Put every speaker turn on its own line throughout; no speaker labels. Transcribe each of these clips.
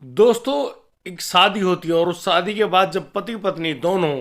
दोस्तों, एक शादी होती है और उस शादी के बाद जब पति पत्नी दोनों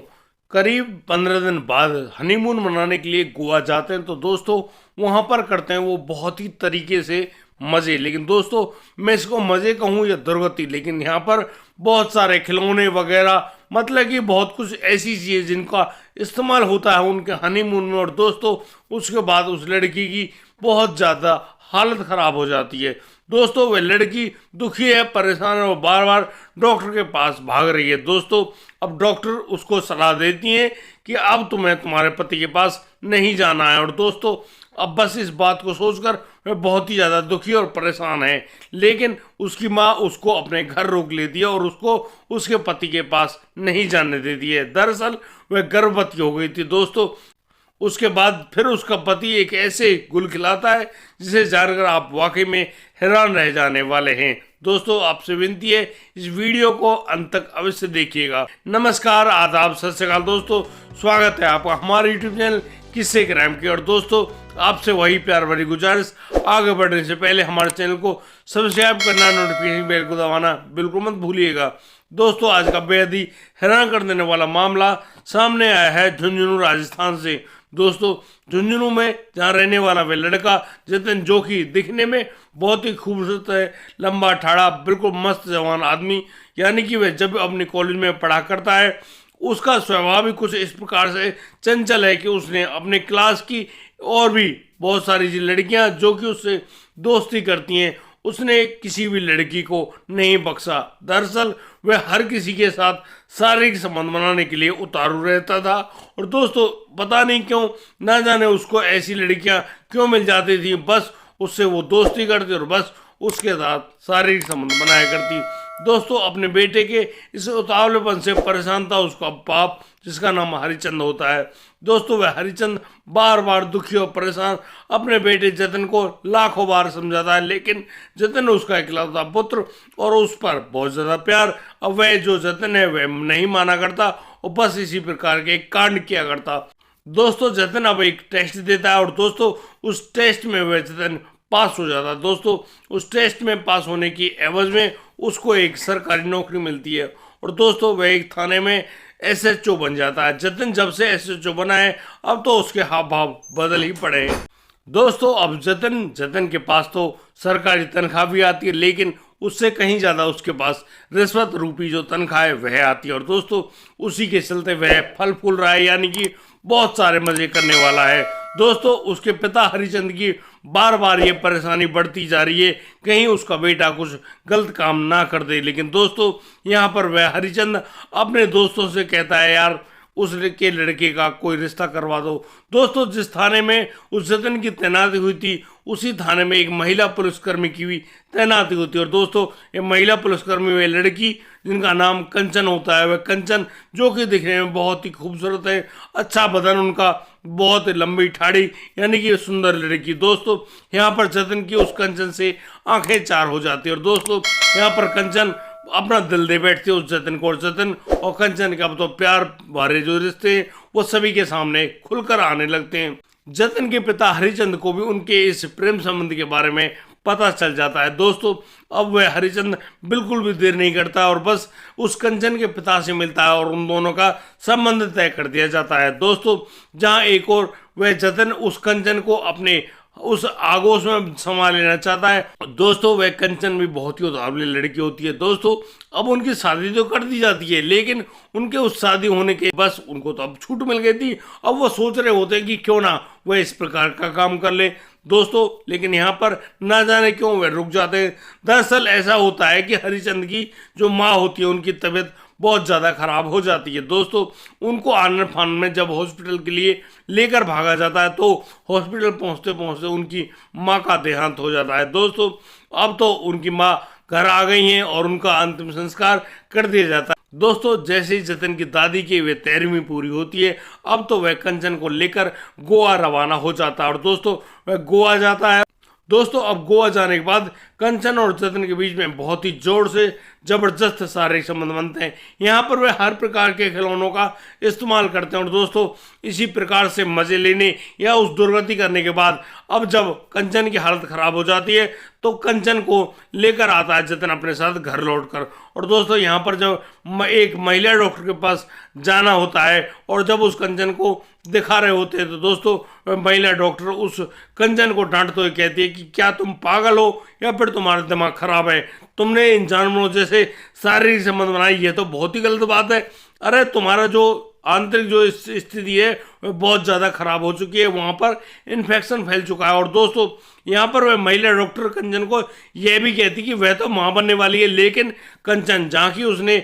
करीब 15 दिन बाद हनीमून मनाने के लिए गोवा जाते हैं तो दोस्तों वहां पर करते हैं वो बहुत ही तरीके से मजे। लेकिन दोस्तों, मैं इसको मजे कहूँ या दुर्गति, लेकिन यहाँ पर बहुत सारे खिलौने वगैरह, मतलब कि बहुत कुछ ऐसी चीजें जिनका इस्तेमाल होता है उनके हनीमून में। और दोस्तों, उसके बाद उस लड़की की बहुत ज्यादा हालत खराब हो जाती है। दोस्तों, वह लड़की दुखी है, परेशान है, वो बार बार डॉक्टर के पास भाग रही है। दोस्तों, अब डॉक्टर उसको सलाह देती है कि अब तुम्हें तुम्हारे पति के पास नहीं जाना है। और दोस्तों, अब बस इस बात को सोचकर वह बहुत ही ज़्यादा दुखी और परेशान है। लेकिन उसकी माँ उसको अपने घर रोक लेती है और उसको उसके पति के पास नहीं जाने देती है। दरअसल वह गर्भवती हो गई थी। दोस्तों, उसके बाद फिर उसका पति एक ऐसे गुल खिलाता है जिसे जानकर आप वाकई में हैरान रह जाने वाले हैं। दोस्तों, आपसे विनती है इस वीडियो को अंत तक अवश्य देखिएगा। नमस्कार, आदाब, सत श्री अकाल दोस्तों, स्वागत है आपका हमारे यूट्यूब चैनल किस्से क्राइम की। और दोस्तों, आपसे वही प्यार भरी गुजारिश, आगे बढ़ने से पहले हमारे चैनल को सब्सक्राइब करना, नोटिफिकेशन बेल को दबाना बिल्कुल मत भूलिएगा। दोस्तों, आज का बेहद ही हैरान कर देने वाला मामला सामने आया है झुंझुनू राजस्थान से। दोस्तों, झुंझुनू में जहाँ रहने वाला वह लड़का जतिन, जो कि दिखने में बहुत ही खूबसूरत है, लंबा ठाड़ा, बिल्कुल मस्त जवान आदमी, यानी कि वह जब अपने कॉलेज में पढ़ा करता है उसका स्वभाव भी कुछ इस प्रकार से चंचल है कि उसने अपने क्लास की और भी बहुत सारी लड़कियां जो कि उससे दोस्ती करती हैं, उसने किसी भी लड़की को नहीं बख्शा। दरअसल वह हर किसी के साथ शारीरिक संबंध बनाने के लिए उतारू रहता था। और दोस्तों, पता नहीं क्यों, ना जाने उसको ऐसी लड़कियां क्यों मिल जाती थी, बस उससे वो दोस्ती करती और बस उसके साथ शारीरिक संबंध बनाया करती। दोस्तों, अपने बेटे के इस उतावलेपन से परेशान था उसका बाप, जिसका नाम हरिचंद होता है। दोस्तों, वह हरिचंद बार बार दुखी और परेशान अपने बेटे जतिन को लाखों बार समझाता है, लेकिन जतिन उसका इकलौता पुत्र और उस पर बहुत ज़्यादा प्यार। अब वह जो जतिन है वह नहीं माना करता और बस इसी प्रकार के कांड किया करता। दोस्तों, जतिन अब एक टेस्ट देता है और दोस्तों उस टेस्ट में वह जतिन पास हो जाता है। दोस्तों, उस टेस्ट में पास होने की एवज में उसको एक सरकारी नौकरी मिलती है और दोस्तों वह एक थाने में एसएचओ बन जाता है। जतिन जब से एसएचओ बना है अब तो उसके हाव भाव बदल ही पड़े हैं। दोस्तों, अब जतिन के पास तो सरकारी तनख्वाह भी आती है, लेकिन उससे कहीं ज़्यादा उसके पास रिश्वत रूपी जो तनख्वाह है वह आती है। और दोस्तों, उसी के चलते वह फल फूल रहा है, यानी कि बहुत सारे मजे करने वाला है। दोस्तों, उसके पिता हरिचंद की बार बार ये परेशानी बढ़ती जा रही है कहीं उसका बेटा कुछ गलत काम ना कर दे। लेकिन दोस्तों, यहाँ पर वह हरिचंद अपने दोस्तों से कहता है, यार उस के लड़के का कोई रिश्ता करवा दो। दोस्तों, जिस थाने में उस जतिन की तैनाती हुई थी उसी थाने में एक महिला पुलिसकर्मी की भी तैनाती होती है। और दोस्तों, ये महिला पुलिसकर्मी वह लड़की जिनका नाम कंचन होता है, वह कंचन जो कि दिखने में बहुत ही खूबसूरत है, अच्छा बदन उनका, बहुत लंबी ठाड़ी, यानी कि सुंदर लड़की। दोस्तों, यहाँ पर जतिन की उस कंचन से आंखें चार हो जाती है और दोस्तों यहाँ पर कंचन अपना दिल दे बैठती है उस जतिन को। और जतिन और कंचन का तो प्यार भरे जो रिश्ते हैं वो सभी के सामने खुलकर आने लगते हैं। जतिन के पिता हरिचंद को भी उनके इस प्रेम संबंध के बारे में पता चल जाता है। दोस्तों, अब वह हरिचंद बिल्कुल भी देर नहीं करता और बस उस कंचन के पिता से मिलता है और उन दोनों का संबंध तय कर दिया जाता है। दोस्तों, जहां एक और वह जतिन उस कंचन को अपने उस आगोश में संभाल लेना चाहता है, दोस्तों वह कंचन भी बहुत ही उतावली लड़की होती है। दोस्तों, अब उनकी शादी तो कर दी जाती है, लेकिन उनके उस शादी होने के बस उनको तो अब छूट मिल गई थी। अब वो सोच रहे होते हैं कि क्यों ना वह इस प्रकार का काम कर ले। दोस्तों, लेकिन यहाँ पर ना जाने क्यों वह रुक जाते हैं। दरअसल ऐसा होता है कि हरिचंद की जो माँ होती है उनकी तबीयत बहुत ज़्यादा खराब हो जाती है। दोस्तों, उनको आनन फानन में जब हॉस्पिटल के लिए लेकर भागा जाता है तो हॉस्पिटल पहुंचते पहुंचते उनकी माँ का देहांत हो जाता है। दोस्तों, अब तो उनकी माँ घर आ गई हैं और उनका अंतिम संस्कार कर दिया जाता है। दोस्तों, जैसे ही जतिन की दादी की वे 13वीं पूरी होती है अब तो वह कंचन को लेकर गोवा रवाना हो जाता है और दोस्तों वह गोवा जाता है। दोस्तों, अब गोवा जाने के बाद कंचन और जतिन के बीच में बहुत ही जोर से जबरदस्त शारीरिक संबंध बनते हैं। यहाँ पर वे हर प्रकार के खिलौनों का इस्तेमाल करते हैं और दोस्तों इसी प्रकार से मजे लेने या उस दुर्गति करने के बाद अब जब कंचन की हालत खराब हो जाती है तो कंचन को लेकर आता है जतिन अपने साथ घर लौटकर। और दोस्तों यहाँ पर जब एक महिला डॉक्टर के पास जाना होता है और जब उस कंचन को दिखा रहे होते हैं तो दोस्तों महिला डॉक्टर उस कंचन को डांटते हुए कहती है कि क्या तुम पागल हो या फिर तुम्हारा दिमाग खराब है, तुमने इन जानवरों जैसे शारीरिक संबंध बनाए, ये तो बहुत ही गलत बात है। अरे तुम्हारा जो आंतरिक जो स्थिति है वह बहुत ज़्यादा खराब हो चुकी है, वहाँ पर इन्फेक्शन फैल चुका है। और दोस्तों यहाँ पर वह महिला डॉक्टर कंचन को यह भी कहती कि वह तो माँ बनने वाली है, लेकिन कंचन झांकी उसने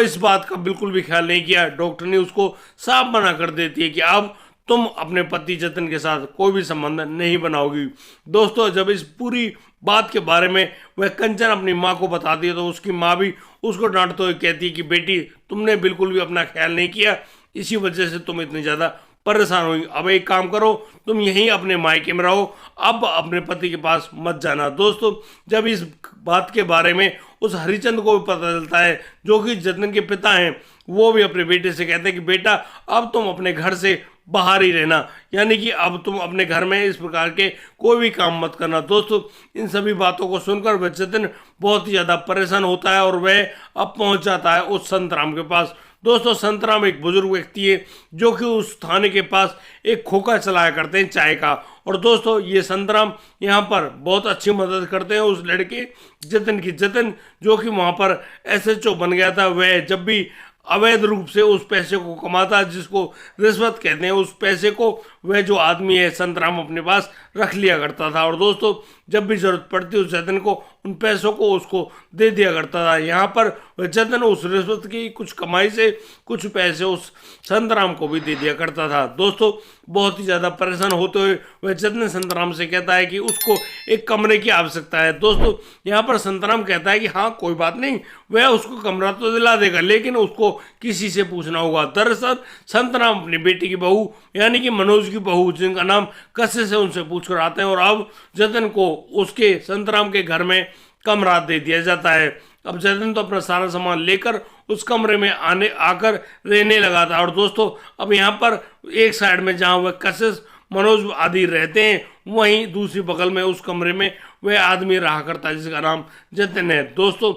इस बात का बिल्कुल भी ख्याल नहीं किया। डॉक्टर ने उसको साफ मना कर देती है कि अब तुम अपने पति जतिन के साथ कोई भी संबंध नहीं बनाओगी। दोस्तों जब इस पूरी बात के बारे में वह कंचन अपनी माँ को बताती है तो उसकी माँ भी उसको डांटते हुए कहती है कि बेटी तुमने बिल्कुल भी अपना ख्याल नहीं किया, इसी वजह से तुम इतनी ज़्यादा परेशान हुई। अब एक काम करो, तुम यहीं अपने मायके में रहो, अब अपने पति के पास मत जाना। दोस्तों जब इस बात के बारे में उस हरिचंद को भी पता चलता है जो कि जतिन के पिता हैं, वो भी अपने बेटे से कहते हैं कि बेटा अब तुम अपने घर से बाहर ही रहना, यानी कि अब तुम अपने घर में इस प्रकार के कोई भी काम मत करना। दोस्तों इन सभी बातों को सुनकर वह जतिन बहुत ही ज़्यादा परेशान होता है और वह अब पहुंच जाता है उस संतराम के पास। दोस्तों संतराम एक बुजुर्ग व्यक्ति है जो कि उस थाने के पास एक खोखा चलाया करते हैं चाय का। और दोस्तों ये संतराम यहाँ पर बहुत अच्छी मदद करते हैं उस लड़के जतिन की। जतिन जो कि वहाँ पर SHO बन गया था, वह जब भी अवैध रूप से उस पैसे को कमाता है जिसको रिश्वत कहते हैं, उस पैसे को वह जो आदमी है संतराम अपने पास रख लिया करता था। और दोस्तों जब भी जरूरत पड़ती उस जतिन को उन पैसों को उसको दे दिया करता था। यहाँ पर वह जतिन उस रिश्वत की कुछ कमाई से कुछ पैसे उस संतराम को भी दे दिया करता था। दोस्तों बहुत ही ज़्यादा परेशान होते हुए वह जतिन संतराम से कहता है कि उसको एक कमरे की आवश्यकता है। दोस्तों यहाँ पर संतराम कहता है कि हाँ कोई बात नहीं, वह उसको कमरा तो दिला देगा, लेकिन उसको किसी से पूछना होगा। दरअसल संतराम अपनी बेटी की बहू यानी कि मनोज की बहू जिनका नाम कसे से उनसे पूछ कर आते हैं और अब जतिन को उसके संतराम के घर में कमरा दे दिया जाता है। अब जतिन तो अपना सारा सामान लेकर उस कमरे में आकर रहने लगा था। और दोस्तों अब यहाँ पर एक साइड में जहाँ वह कशिश मनोज आदि रहते हैं, वहीं दूसरी बगल में उस कमरे में वह आदमी रहा करता है जिसका नाम जतिन है। दोस्तों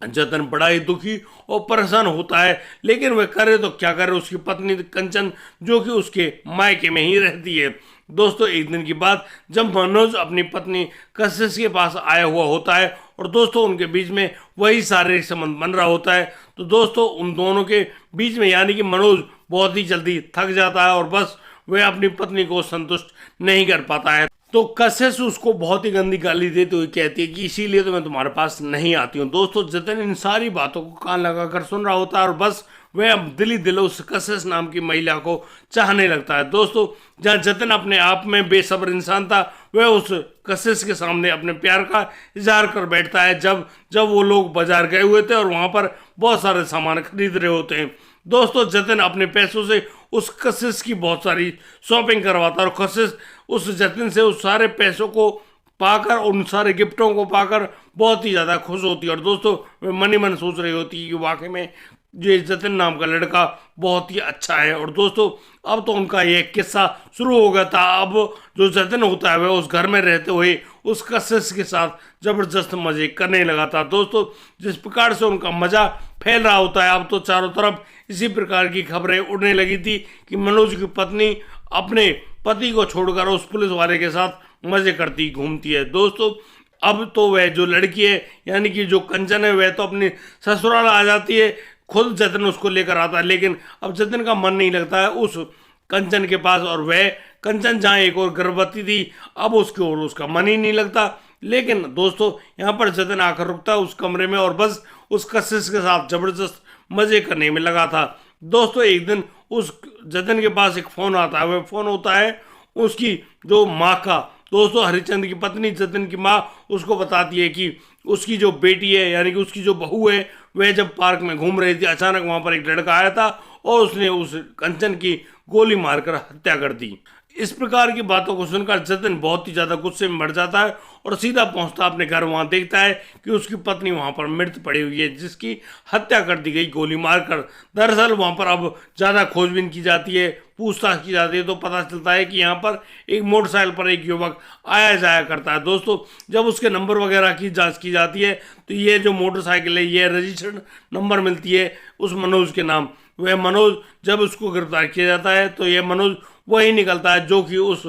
जतिन बड़ा ही दुखी और परेशान होता है, लेकिन वह करे तो क्या करे, उसकी पत्नी कंचन जो कि उसके मायके में ही रहती है। दोस्तों एक दिन की बात जब मनोज अपनी पत्नी कशिश के पास आया हुआ होता है और दोस्तों उनके बीच में वही शारीरिक संबंध बन रहा होता है, तो दोस्तों उन दोनों के बीच में यानी कि मनोज बहुत ही जल्दी थक जाता है और बस वह अपनी पत्नी को संतुष्ट नहीं कर पाता है। तो कशिश उसको बहुत ही गंदी गाली देते हुए कहती है कि इसीलिए तो मैं तुम्हारे पास नहीं आती हूँ। दोस्तों जतिन इन सारी बातों को कान लगाकर सुन रहा होता है और बस वह अब दिली दिल उस कशिश नाम की महिला को चाहने लगता है। दोस्तों जहाँ जतिन अपने आप में बेसब्र इंसान था, वह उस कशिश के सामने अपने प्यार का इजहार कर बैठता है जब वो लोग बाजार गए हुए थे और वहाँ पर बहुत सारे सामान खरीद रहे होते हैं। दोस्तों जतिन अपने पैसों से उस कशिश की बहुत सारी शॉपिंग करवाता है और कशिश उस जतिन से उस सारे पैसों को पाकर, उन सारे गिफ्टों को पाकर बहुत ही ज़्यादा खुश होती है। और दोस्तों वे मन ही मन सोच रही होती है कि वाकई में ये जतिन नाम का लड़का बहुत ही अच्छा है। और दोस्तों अब तो उनका ये किस्सा शुरू हो गया था। अब जो जतिन होता है वह उस घर में रहते हुए उस कशिश के साथ जबरदस्त मजे करने लगा था। दोस्तों जिस प्रकार से उनका मजा फैल रहा होता है, अब तो चारों तरफ इसी प्रकार की खबरें उड़ने लगी थी कि मनोज की पत्नी अपने पति को छोड़कर उस पुलिस वाले के साथ मजे करती घूमती है। दोस्तों अब तो वह जो लड़की है यानी कि जो कंचन है वह तो अपनी ससुराल आ जाती है, खुद जतिन उसको लेकर आता है, लेकिन अब जतिन का मन नहीं लगता है उस कंचन के पास और वह कंचन जहाँ एक और गर्भवती थी अब उसकी ओर उसका मन ही नहीं लगता। लेकिन दोस्तों यहाँ पर जतिन आकर रुकता है उस कमरे में और बस उस कशिश के साथ जबरदस्त मजे करने में लगा था। दोस्तों एक दिन उस जतिन के पास एक फ़ोन आता है, वह फ़ोन होता है उसकी जो माँ का। दोस्तों हरिचंद की पत्नी जतिन की माँ उसको बताती है कि उसकी जो बेटी है यानी कि उसकी जो बहू है वह जब पार्क में घूम रही थी अचानक वहाँ पर एक लड़का आया था और उसने उस कंचन की गोली मारकर हत्या कर दी। इस प्रकार की बातों को सुनकर जतिन बहुत ही ज्यादा गुस्से में बढ़ जाता है और सीधा पहुंचता अपने घर। वहां देखता है कि उसकी पत्नी वहां पर मृत पड़ी हुई है, जिसकी हत्या कर दी गई गोली मारकर। दरअसल वहां पर अब ज्यादा खोजबीन की जाती है, पूछताछ की जाती है, तो पता चलता है कि यहाँ पर एक मोटरसाइकिल पर एक युवक आया जाया करता है। दोस्तों, जब उसके नंबर वगैरह की जांच की जाती है तो ये जो मोटरसाइकिल है ये रजिस्टर्ड नंबर मिलती है उस मनोज के नाम। वह मनोज, जब उसको गिरफ्तार किया जाता है तो यह मनोज वही निकलता है जो कि उस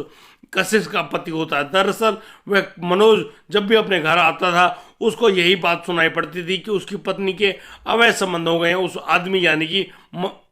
कशिश का पति होता है। दरअसल वह मनोज जब भी अपने घर आता था उसको यही बात सुनाई पड़ती थी कि उसकी पत्नी के अवैध संबंध हो गए हैं उस आदमी यानी कि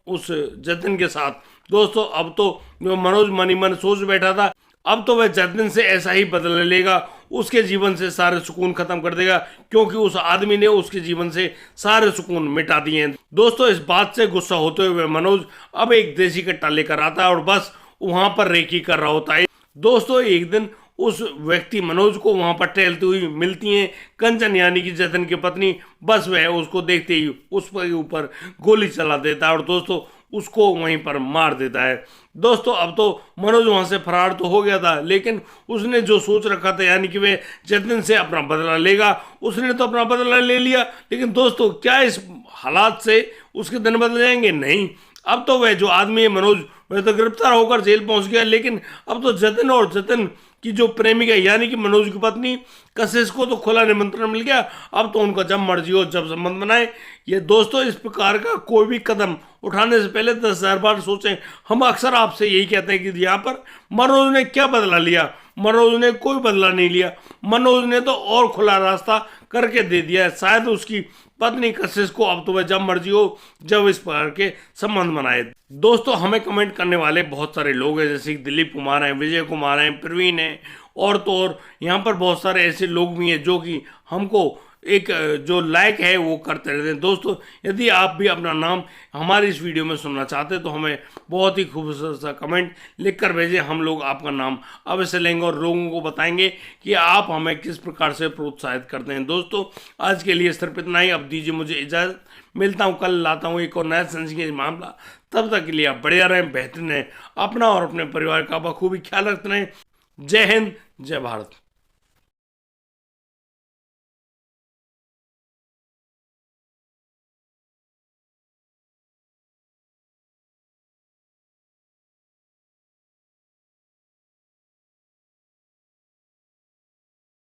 उस जतिन के साथ। दोस्तों, अब तो जो मनोज मनी मन सोच बैठा था, अब तो वह जतिन से ऐसा ही बदला लेगा, उसके जीवन से सारे सुकून खत्म कर देगा, क्योंकि उस आदमी ने उसके जीवन से सारे सुकून मिटा दिए हैं। दोस्तों, इस बात से गुस्सा होते हुए मनोज अब एक देसी कट्टा लेकर आता है और बस वहां पर रेकी कर रहा होता है। दोस्तों, एक दिन उस व्यक्ति मनोज को वहां पर टहलती हुई मिलती हैं कंचन यानी कि जतिन की पत्नी। बस वह उसको देखते ही उस पर ऊपर गोली चला देता है और दोस्तों उसको वहीं पर मार देता है। दोस्तों, अब तो मनोज वहां से फरार तो हो गया था, लेकिन उसने जो सोच रखा था यानी कि वह जतिन से अपना बदला लेगा, उसने तो अपना बदला ले लिया। लेकिन दोस्तों, क्या इस हालात से उसके दिन बदल जाएंगे? नहीं। अब तो वह जो आदमी है मनोज, वह तो गिरफ्तार होकर जेल पहुंच गया, लेकिन अब तो जतिन और जतिन की जो प्रेमिका यानी कि मनोज की पत्नी कशिश को तो खुला निमंत्रण मिल गया। अब तो उनका जब मर्जी हो जब संबंध बनाए। ये दोस्तों, इस प्रकार का कोई भी कदम उठाने से पहले 10,000 बार सोचें। हम अक्सर आपसे यही कहते हैं कि यहाँ पर मनोज ने क्या बदला लिया? मनोज ने कोई बदला नहीं लिया। मनोज ने तो और खुला रास्ता करके दे दिया है। शायद उसकी पत्नी कशिश को अब तो वह जब मर्जी हो जब इस प्रकार के संबंध बनाए। दोस्तों, हमें कमेंट करने वाले बहुत सारे लोग हैं, जैसे दिलीप कुमार हैं, विजय कुमार हैं, प्रवीण हैं, और तो और यहाँ पर बहुत सारे ऐसे लोग भी हैं जो कि हमको एक जो लाइक है वो करते रहते हैं। दोस्तों, यदि आप भी अपना नाम हमारी इस वीडियो में सुनना चाहते हैं तो हमें बहुत ही खूबसूरत सा कमेंट लिख कर भेजें। हम लोग आपका नाम अवश्य लेंगे और लोगों को बताएंगे कि आप हमें किस प्रकार से प्रोत्साहित करते हैं। दोस्तों, आज के लिए सिर्फ इतना ही। अब दीजिए मुझे इजाज़त। मिलता हूँ, कल लाता हूँ एक और नया संस्कृत मामला। तब तक के लिए आप बढ़िया रहें, बेहतरीन रहें, अपना और अपने परिवार का बखूबी ख्याल रखते रहें। जय हिंद, जय भारत।